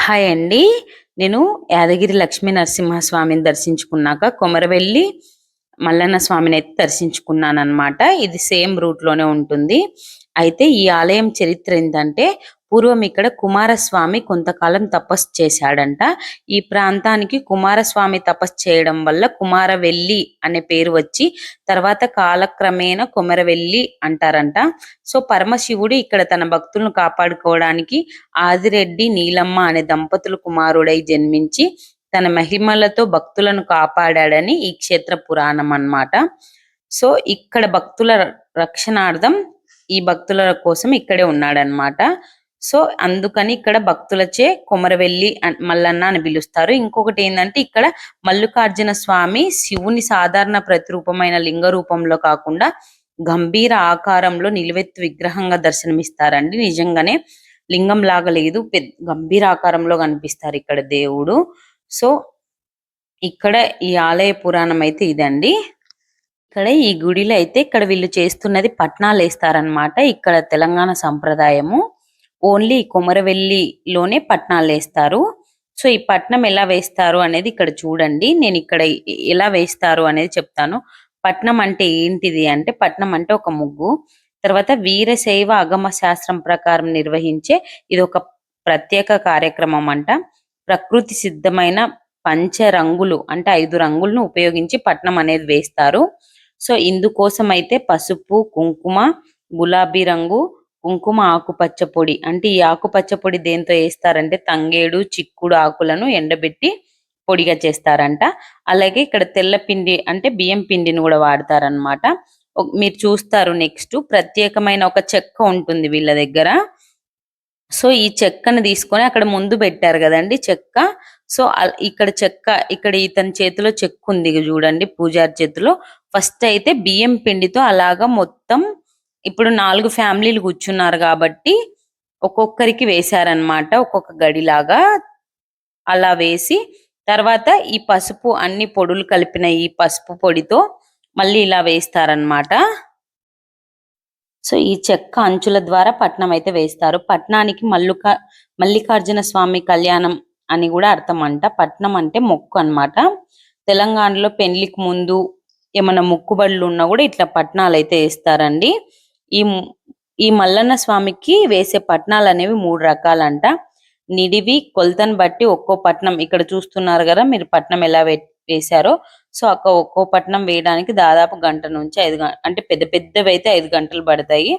Hi అండి. నేను యాదగిరి లక్ష్మీ నరసింహస్వామిని దర్శించుకున్నాక కొమరవెల్లి మల్లన్న స్వామినైతే దర్శించుకున్నాననమాట. ఇది సేమ్ రూట్‌లోనే ఉంటుంది. అయితే ఈ ఆలయం చరిత్ర ఏందంటే, పూర్వం ఇక్కడ కుమారస్వామి కొంతకాలం తపస్సు చేశాడంట. ఈ ప్రాంతానికి కుమారస్వామి తపస్సు చేయడం వల్ల కుమారవెల్లి అనే పేరు వచ్చి, తర్వాత కాలక్రమేణా కొమరవెల్లి అంటారంట. సో, పరమశివుడు ఇక్కడ తన భక్తులను కాపాడుకోవడానికి ఆదిరెడ్డి, నీలమ్మ అనే దంపతులు కుమారుడై జన్మించి తన మహిమలతో భక్తులను కాపాడాడని ఈ క్షేత్ర పురాణం అన్నమాట. సో, ఇక్కడ భక్తుల రక్షణార్థం ఈ భక్తుల కోసం ఇక్కడే ఉన్నాడనమాట. సో, అందుకని ఇక్కడ భక్తులచే కొమరవెల్లి మల్లన్న అని పిలుస్తారు. ఇంకొకటి ఏందంటే ఇక్కడ మల్లికార్జున స్వామి శివుని సాధారణ ప్రతిరూపమైన లింగ రూపంలో కాకుండా గంభీర ఆకారంలో నిలువెత్తు విగ్రహంగా దర్శనమిస్తారండి. నిజంగానే లింగం లాగా లేదు, గంభీర ఆకారంలో కనిపిస్తారు ఇక్కడ దేవుడు. సో, ఇక్కడ ఈ ఆలయ పురాణం అయితే ఇదండి. ఇక్కడ ఈ గుడిలో అయితే ఇక్కడ వీళ్ళు చేస్తున్నది పట్నాలు వేస్తారనమాట. ఇక్కడ తెలంగాణ సంప్రదాయము ఓన్లీ కొమరవెల్లిలోనే పట్నాలు వేస్తారు. సో, ఈ పట్నం ఎలా వేస్తారు అనేది ఇక్కడ చూడండి. నేను ఇక్కడ ఎలా వేస్తారు అనేది చెప్తాను. పట్నం అంటే ఏంటిది అంటే, పట్నం అంటే ఒక ముగ్గు. తర్వాత వీరశైవ అగమ శాస్త్రం ప్రకారం నిర్వహించే ఇది ఒక ప్రత్యేక కార్యక్రమం అంట. ప్రకృతి సిద్ధమైన పంచ రంగులు అంటే 5 రంగులను ఉపయోగించి పట్నం అనేది వేస్తారు. సో, ఇందుకోసం అయితే పసుపు, కుంకుమ, గులాబీ రంగు, కుంకుమ ఆకుపచ్చ పొడి. అంటే ఈ ఆకుపచ్చ పొడి దేంతో వేస్తారంటే తంగేడు, చిక్కుడు ఆకులను ఎండబెట్టి పొడిగా చేస్తారంట. అలాగే ఇక్కడ తెల్ల పిండి అంటే బియ్యం పిండిని కూడా వాడతారనమాట. మీరు చూస్తారు నెక్స్ట్ ప్రత్యేకమైన ఒక చెక్క ఉంటుంది వీళ్ళ దగ్గర. సో, ఈ చెక్కను తీసుకొని అక్కడ ముందు పెట్టారు కదండి చెక్క. సో, ఇక్కడ చెక్క, ఇక్కడ ఇతని చేతిలో చెక్క ఉంది చూడండి, పూజారి చేతిలో. ఫస్ట్ అయితే బియ్యం పిండితో అలాగా మొత్తం ఇప్పుడు 4 ఫ్యామిలీలు కూర్చున్నారు కాబట్టి ఒక్కొక్కరికి వేశారనమాట. ఒక్కొక్క గడిలాగా అలా వేసి తర్వాత ఈ పసుపు అన్ని పొడులు కలిపిన ఈ పసుపు పొడితో మళ్ళీ ఇలా వేస్తారనమాట. సో, ఈ చెక్క అంచుల ద్వారా పట్నం అయితే వేస్తారు. పట్నానికి మల్లికార్జున స్వామి కళ్యాణం అని కూడా అర్థం అంట. పట్నం అంటే మొక్కు అన్నమాట. తెలంగాణలో పెళ్లికి ముందు ఏమన్నా మొక్కుబడులు ఉన్నా కూడా ఇట్లా పట్నాలు అయితే వేస్తారండి. ఈ ఈ మల్లన్న స్వామికి వేసే పట్నాలు అనేవి 3 రకాలంట. నిడివి కొలతను బట్టి ఒక్కో పట్నం ఇక్కడ చూస్తున్నారు కదా మీరు, పట్నం ఎలా వేశారో. సో, ఒక్కో పట్నం వేయడానికి దాదాపు గంట నుంచి 5 అంటే పెద్ద పెద్దవి అయితే 5 గంటలు పడతాయి.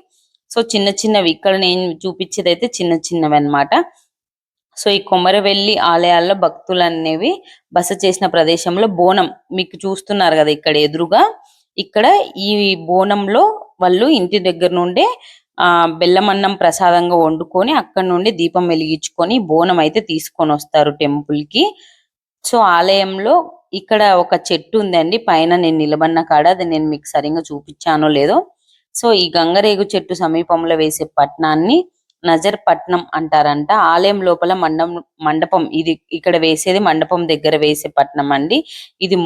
సో, చిన్న చిన్నవి ఇక్కడ నేను చూపించేది అయితే చిన్న చిన్నవి అన్నమాట. సో, ఈ కొమరవెల్లి ఆలయాల్లో భక్తులు అనేవి బస చేసిన ప్రదేశంలో బోనం మీకు చూస్తున్నారు కదా ఇక్కడ ఎదురుగా. ఇక్కడ ఈ బోనంలో వాళ్ళు ఇంటి దగ్గర నుండే బెల్లమన్నం ప్రసాదంగా వండుకొని అక్కడ నుండి దీపం వెలిగించుకొని బోనం అయితే తీసుకొని వస్తారు టెంపుల్ కి. సో, ఆలయంలో ఇక్కడ ఒక చెట్టు ఉందండి పైన, నేను నిలబడిన కాడ. అది నేను మీకు సరిగ్గా చూపించానో లేదో. సో, ఈ గంగరేగు చెట్టు సమీపంలో వేసే పట్నాన్ని నజర్ పట్నం అంటారంట. ఆలయం లోపల మండపం ఇది ఇక్కడ వేసేది మండపం దగ్గర వేసే పట్నం అండి. ఇది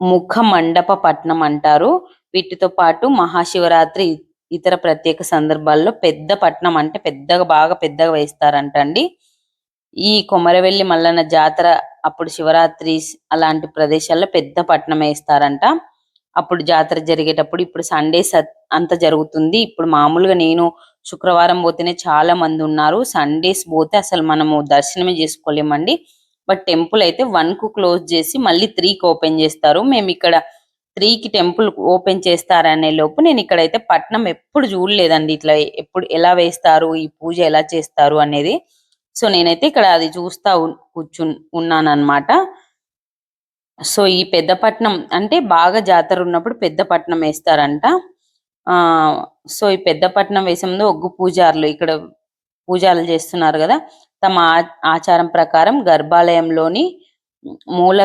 ముఖ మండప పట్నం అంటారు. వీటితో పాటు మహాశివరాత్రి ఇతర ప్రత్యేక సందర్భాల్లో పెద్ద పట్నం అంటే పెద్దగా, బాగా పెద్దగా వేస్తారంట అండి. ఈ కొమరవెల్లి మల్లన్న జాతర అప్పుడు శివరాత్రి అలాంటి ప్రదేశాల్లో పెద్ద పట్నం వేస్తారంట. అప్పుడు జాతర జరిగేటప్పుడు ఇప్పుడు సండేస్ అంత జరుగుతుంది. ఇప్పుడు మామూలుగా నేను శుక్రవారం పోతేనే చాలా మంది ఉన్నారు. సండేస్ పోతే అసలు మనము దర్శనమే చేసుకోలేమండి. బట్ టెంపుల్ అయితే 1 కు క్లోజ్ చేసి మళ్ళీ 3 కి ఓపెన్ చేస్తారు. మేము ఇక్కడ 3 కి టెంపుల్ ఓపెన్ చేస్తారనే లోపు నేను ఇక్కడైతే పట్నం ఎప్పుడు చూడలేదండి. ఇట్లా ఎప్పుడు ఎలా వేస్తారు, ఈ పూజ ఎలా చేస్తారు అనేది. సో, నేనైతే ఇక్కడ అది చూస్తా ఉన్నాను అన్నమాట. సో, ఈ పెద్ద పట్నం అంటే బాగా జాతర ఉన్నప్పుడు పెద్ద పట్నం వేస్తారంట. సో, ఈ పెద్ద పట్నం వేసే ముందు ఒగ్గు పూజారులు ఇక్కడ పూజలు చేస్తున్నారు కదా, తమ ఆచారం ప్రకారం గర్భాలయంలోని మూల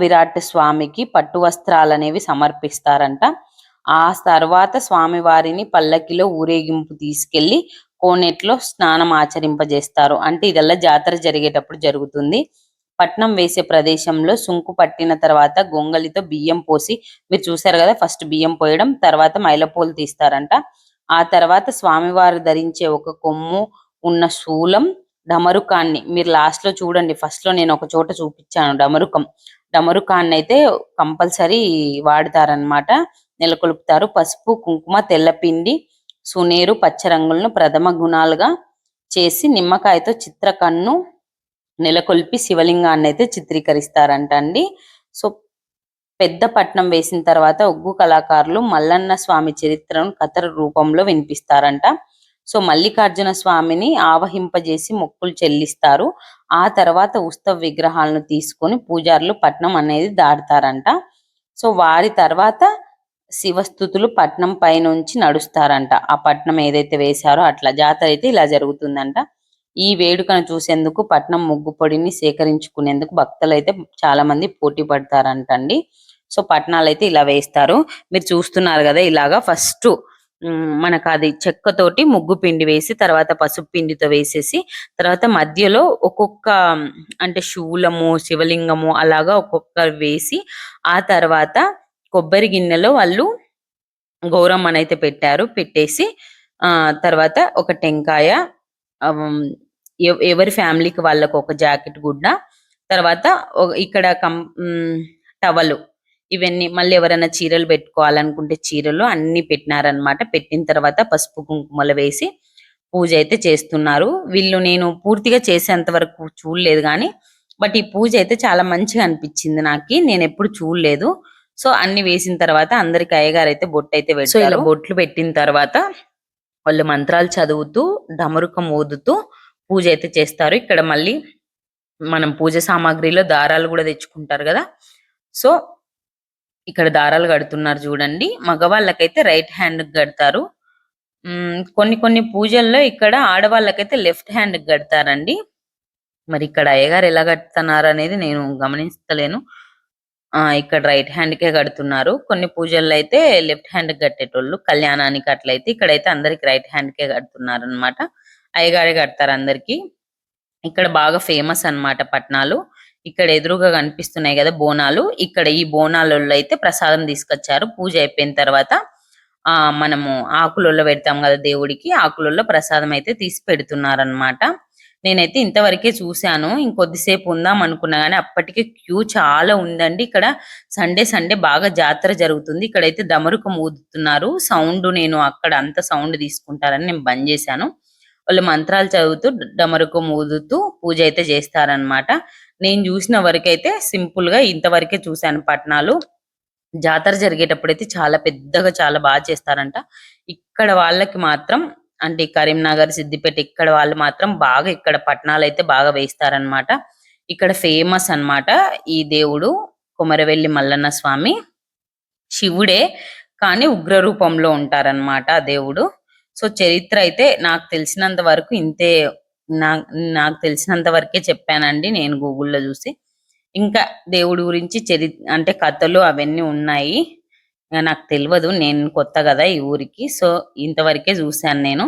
విరాట్ స్వామికి పట్టు వస్త్రాలు అనేవి సమర్పిస్తారంట. ఆ తర్వాత స్వామి వారిని పల్లకిలో ఊరేగింపు తీసుకెళ్లి కోనేట్లో స్నానం ఆచరింపజేస్తారు. అంటే ఇదల్లా జాతర జరిగేటప్పుడు జరుగుతుంది. పట్నం వేసే ప్రదేశంలో సుంకు పట్టిన తర్వాత గొంగలితో బియ్యం పోసి, మీరు చూసారు కదా, ఫస్ట్ బియ్యం పోయడం తర్వాత మైలపూలు తీస్తారంట. ఆ తర్వాత స్వామివారు ధరించే ఒక కొమ్ము ఉన్న శూలం, డమరుకాన్ని మీరు లాస్ట్ లో చూడండి. ఫస్ట్ లో నేను ఒక చోట చూపించాను డమరుకం. డమరుకాన్ని అయితే కంపల్సరీ వాడతారనమాట, నెలకొల్పుతారు. పసుపు, కుంకుమ, తెల్లపిండి, సునేరు, పచ్చ రంగులను ప్రథమ గుణాలుగా చేసి నిమ్మకాయతో చిత్రకన్ను నెలకొల్పి శివలింగాన్ని అయితే చిత్రీకరిస్తారంట అండి. సో పెద్ద పట్నం వేసిన తర్వాత ఒగ్గు కళాకారులు మల్లన్న స్వామి చరిత్రను కథల రూపంలో వినిపిస్తారంట. సో మల్లికార్జున స్వామిని ఆవహింపజేసి మొక్కులు చెల్లిస్తారు. ఆ తర్వాత ఉత్సవ విగ్రహాలను తీసుకొని పూజారులు పట్నం అనేది దాటుతారంట. సో వారి తర్వాత శివస్థుతులు పట్నం పై నుంచి నడుస్తారంట. ఆ పట్నం ఏదైతే వేశారో అట్లా జాతర అయితే ఇలా జరుగుతుందంట. ఈ వేడుకను చూసేందుకు పట్నం ముగ్గు పొడిని సేకరించుకునేందుకు భక్తులు అయితే చాలా మంది పోటీ పడతారంటండి. సో పట్నాలు అయితే ఇలా వేస్తారు. మీరు చూస్తున్నారు కదా, ఇలాగా ఫస్ట్ మనకు అది చెక్కతోటి ముగ్గు పిండి వేసి తర్వాత పసుపు పిండితో వేసేసి తర్వాత మధ్యలో ఒక్కొక్క అంటే శూలము, శివలింగము అలాగా ఒక్కొక్క వేసి ఆ తర్వాత కొబ్బరి గిన్నెలో వాళ్ళు గౌరమ్మనైతే పెట్టారు. పెట్టేసి తర్వాత ఒక టెంకాయ, ఎవరి ఫ్యామిలీకి వాళ్ళకు ఒక జాకెట్ గుడ్డ, తర్వాత ఇక్కడ టవలు, ఇవన్నీ మళ్ళీ ఎవరైనా చీరలు పెట్టుకోవాలనుకుంటే చీరలు అన్ని పెట్టినారనమాట. పెట్టిన తర్వాత పసుపు కుంకుమలు వేసి పూజ అయితే చేస్తున్నారు వీళ్ళు. నేను పూర్తిగా చేసేంత వరకు చూడలేదు కానీ బట్ ఈ పూజ అయితే చాలా మంచిగా అనిపించింది నాకు. నేను ఎప్పుడు చూడలేదు. సో అన్ని వేసిన తర్వాత అందరికి అయ్యగారు అయితే బొట్టు అయితే పెడతారు. సో ఇలా బొట్లు పెట్టిన తర్వాత వాళ్ళు మంత్రాలు చదువుతూ డమరుకం ఊదుతూ పూజ అయితే చేస్తారు. ఇక్కడ మళ్ళీ మనం పూజ సామాగ్రిలో దారాలు కూడా తెచ్చుకుంటారు కదా. సో ఇక్కడ దారాలు కడుతున్నారు చూడండి. మగవాళ్ళకైతే రైట్ హ్యాండ్ కడతారు. కొన్ని కొన్ని పూజల్లో ఇక్కడ ఆడవాళ్ళకైతే లెఫ్ట్ హ్యాండ్ కడతారండి. మరి ఇక్కడ అయ్యగారు ఎలా కడుతున్నారు అనేది నేను గమనిస్తలేను. ఇక్కడ రైట్ హ్యాండ్ కే కడుతున్నారు. కొన్ని పూజల్లో అయితే లెఫ్ట్ హ్యాండ్ కట్టేటోళ్ళు, కళ్యాణానికి అట్లయితే. ఇక్కడైతే అందరికి రైట్ హ్యాండ్ కే కడుతున్నారు అనమాట. అయ్యగారే కడతారు అందరికి. ఇక్కడ బాగా ఫేమస్ అన్నమాట పట్నాలు. ఇక్కడ ఎదురుగా కనిపిస్తున్నాయి కదా బోనాలు. ఇక్కడ ఈ బోనాలలో అయితే ప్రసాదం తీసుకొచ్చారు. పూజ అయిపోయిన తర్వాత మనము ఆకులలో పెడతాం కదా దేవుడికి, ఆకులలో ప్రసాదం అయితే తీసి పెడుతున్నారనమాట. నేనైతే ఇంతవరకే చూశాను. ఇంకొద్దిసేపు ఉందాం అనుకున్నా కానీ అప్పటికే క్యూ చాలా ఉందండి. ఇక్కడ సండే బాగా జాతర జరుగుతుంది. ఇక్కడైతే డమరుకం ఊదుతున్నారు. సౌండ్ నేను అక్కడ అంత సౌండ్ తీసుకుంటారని నేను బంద్ చేశాను. వాళ్ళు మంత్రాలు చదువుతూ డమరుకం ఊదుతూ పూజ అయితే చేస్తారనమాట. నేను చూసిన వరకైతే సింపుల్ గా ఇంతవరకే చూశాను పట్నాలు. జాతర జరిగేటప్పుడైతే చాలా పెద్దగా చాలా బాగా చేస్తారంట. ఇక్కడ వాళ్ళకి మాత్రం అంటే కరీంనగర్, సిద్దిపేట ఇక్కడ వాళ్ళు మాత్రం బాగా ఇక్కడ పట్నాలు అయితే బాగా వేస్తారనమాట. ఇక్కడ ఫేమస్ అన్నమాట ఈ దేవుడు కొమరవెల్లి మల్లన్న స్వామి. శివుడే కానీ ఉగ్ర రూపంలో ఉంటారనమాట ఆ దేవుడు. సో చరిత్ర అయితే నాకు తెలిసినంత వరకు ఇంతే. నాకు తెలిసినంత వరకే చెప్పానండి నేను గూగుల్లో చూసి. ఇంకా దేవుడి గురించి అంటే కథలు అవన్నీ ఉన్నాయి. నాకు తెలియదు, నేను కొత్త కదా ఈ ఊరికి. సో ఇంతవరకే చూశాను నేను.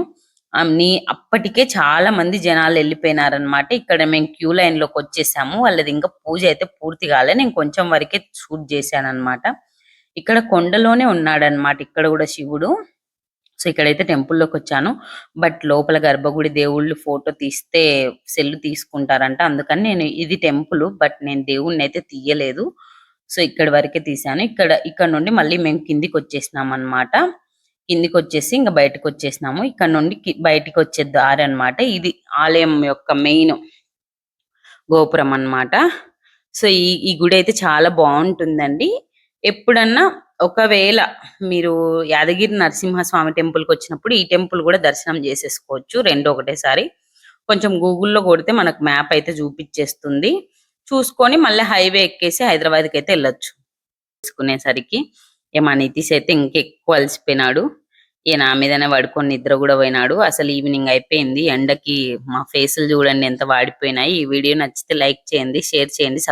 అప్పటికే చాలా మంది జనాలు వెళ్ళిపోయినారనమాట. ఇక్కడ మేము క్యూ లైన్ లోకి వచ్చేసాము. వాళ్ళది ఇంకా పూజ అయితే పూర్తి కాలే. నేను కొంచెం వరకే షూట్ చేశాను అనమాట. ఇక్కడ కొండలోనే ఉన్నాడనమాట ఇక్కడ కూడా శివుడు. సో ఇక్కడైతే టెంపుల్లోకి వచ్చాను. బట్ లోపల గర్భగుడి దేవుళ్ళు ఫోటో తీస్తే సెల్ తీసుకుంటారంట. అందుకని నేను ఇది టెంపుల్ బట్ నేను దేవుణ్ణి అయితే తీయలేదు. సో ఇక్కడ వరకే తీసాను. ఇక్కడ నుండి మళ్ళీ మేము కిందికి వచ్చేసినాం అనమాట. కిందికి వచ్చేసి ఇంకా బయటకు వచ్చేసినాము. ఇక్కడ నుండి బయటికి వచ్చే దారి అనమాట. ఇది ఆలయం యొక్క మెయిన్ గోపురం అన్నమాట. సో ఈ గుడి అయితే చాలా బాగుంటుందండి. ఎప్పుడన్నా ఒకవేళ మీరు యాదగిరి నరసింహస్వామి టెంపుల్ కి వచ్చినప్పుడు ఈ టెంపుల్ కూడా దర్శనం చేసేసుకోవచ్చు, రెండు ఒకటేసారి. కొంచెం గూగుల్లో కొడితే మనకు మ్యాప్ అయితే చూపించేస్తుంది. చూసుకొని మళ్ళీ హైవే ఎక్కేసి హైదరాబాద్కి అయితే వెళ్ళొచ్చు. తీసుకునేసరికి మా నితీష్ అయితే ఇంకెక్కువ అలసిపోయినాడు. నా మీదనే పడుకొని నిద్ర కూడా పోయినాడు. అసలు ఈవినింగ్ అయిపోయింది. ఎండకి మా ఫేసులు చూడండి ఎంత వాడిపోయినాయి. ఈ వీడియో నచ్చితే లైక్ చేయండి, షేర్ చేయండి.